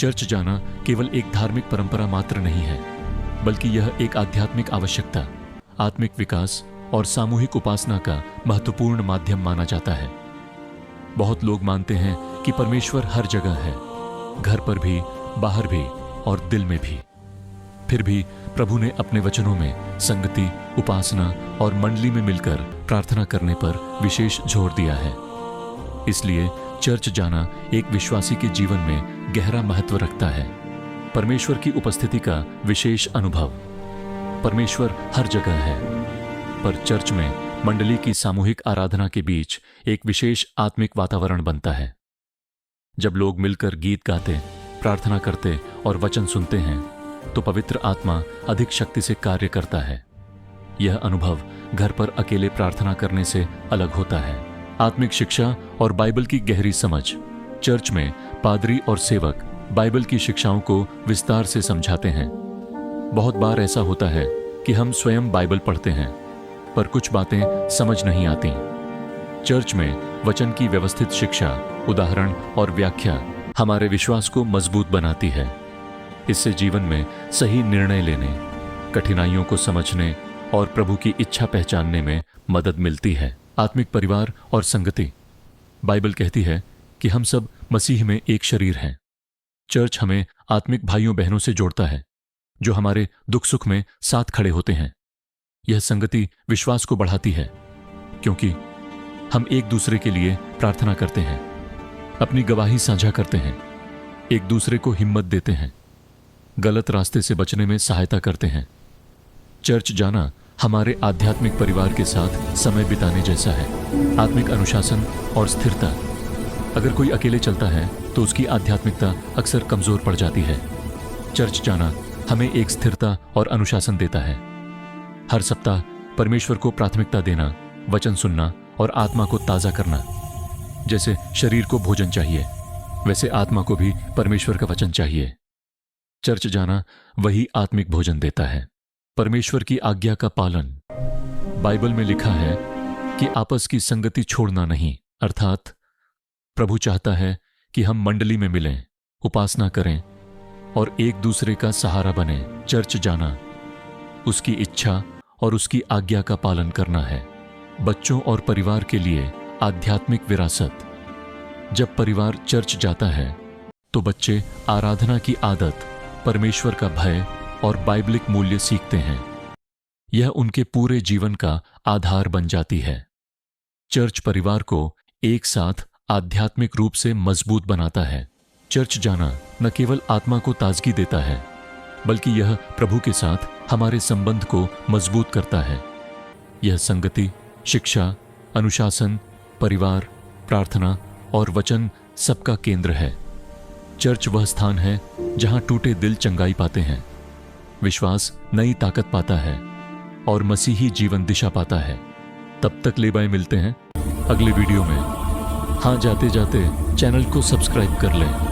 Church जाना केवल एक धार्मिक परंपरा मात्र नहीं है, बल्कि यह एक आध्यात्मिक आवश्यकता, आत्मिक विकास और सामूहिक उपासना का महत्वपूर्ण माध्यम माना जाता है। बहुत लोग मानते हैं कि परमेश्वर हर जगह है, घर पर भी, बाहर भी और दिल में भी। फिर भी प्रभु ने अपने वचनों में संगति, उपासना और मंडली में मिलकर प्रार्थना करने पर विशेष जोर दिया है। इसलिए चर्च जाना एक विश्वासी के जीवन में गहरा महत्व रखता है। परमेश्वर की उपस्थिति का विशेष अनुभव। परमेश्वर हर जगह है, पर चर्च में मंडली की सामूहिक आराधना के बीच एक विशेष आत्मिक वातावरण बनता है। जब लोग मिलकर गीत गाते, प्रार्थना करते और वचन सुनते हैं, तो पवित्र आत्मा अधिक शक्ति से कार्य करता है। यह अनुभव घर पर अकेले प्रार्थना करने से अलग होता है। आत्मिक शिक्षा और बाइबल की गहरी समझ। चर्च में पादरी और सेवक बाइबल की शिक्षाओं को विस्तार से समझाते हैं। बहुत बार ऐसा होता है कि हम स्वयं बाइबल पढ़ते हैं, पर कुछ बातें समझ नहीं आती। चर्च में वचन की व्यवस्थित शिक्षा, उदाहरण और व्याख्या हमारे विश्वास को मजबूत बनाती है। इससे जीवन में सही निर्णय लेने, कठिनाइयों को समझने और प्रभु की इच्छा पहचानने में मदद मिलती है। आत्मिक परिवार और संगति। बाइबल कहती है कि हम सब मसीह में एक शरीर हैं। चर्च हमें आत्मिक भाइयों बहनों से जोड़ता है, जो हमारे दुख सुख में साथ खड़े होते हैं। यह संगति विश्वास को बढ़ाती है, क्योंकि हम एक दूसरे के लिए प्रार्थना करते हैं, अपनी गवाही साझा करते हैं, एक दूसरे को हिम्मत देते हैं, गलत रास्ते से बचने में सहायता करते हैं। चर्च जाना हमारे आध्यात्मिक परिवार के साथ समय बिताने जैसा है। आत्मिक अनुशासन और स्थिरता। अगर कोई अकेले चलता है तो उसकी आध्यात्मिकता अक्सर कमजोर पड़ जाती है। चर्च जाना हमें एक स्थिरता और अनुशासन देता है। हर सप्ताह परमेश्वर को प्राथमिकता देना, वचन सुनना और आत्मा को ताजा करना। जैसे शरीर को भोजन चाहिए, वैसे आत्मा को भी परमेश्वर का वचन चाहिए। चर्च जाना वही आत्मिक भोजन देता है। परमेश्वर की आज्ञा का पालन। बाइबल में लिखा है कि आपस की संगति छोड़ना नहीं, अर्थात प्रभु चाहता है कि हम मंडली में मिलें, उपासना करें और एक दूसरे का सहारा बने। चर्च जाना उसकी इच्छा और उसकी आज्ञा का पालन करना है। बच्चों और परिवार के लिए आध्यात्मिक विरासत। जब परिवार चर्च जाता है तो बच्चे आराधना की आदत, परमेश्वर का भय और बाइबलिक मूल्य सीखते हैं। यह उनके पूरे जीवन का आधार बन जाती है। चर्च परिवार को एक साथ आध्यात्मिक रूप से मजबूत बनाता है। चर्च जाना न केवल आत्मा को ताजगी देता है, बल्कि यह प्रभु के साथ हमारे संबंध को मजबूत करता है। यह संगति, शिक्षा, अनुशासन, परिवार, प्रार्थना और वचन सबका केंद्र है। चर्च वह स्थान है जहां टूटे दिल चंगाई पाते हैं, विश्वास नई ताकत पाता है और मसीही जीवन दिशा पाता है। तब तक ले बाय मिलते हैं अगले वीडियो में। हाँ, जाते जाते चैनल को सब्सक्राइब कर लें।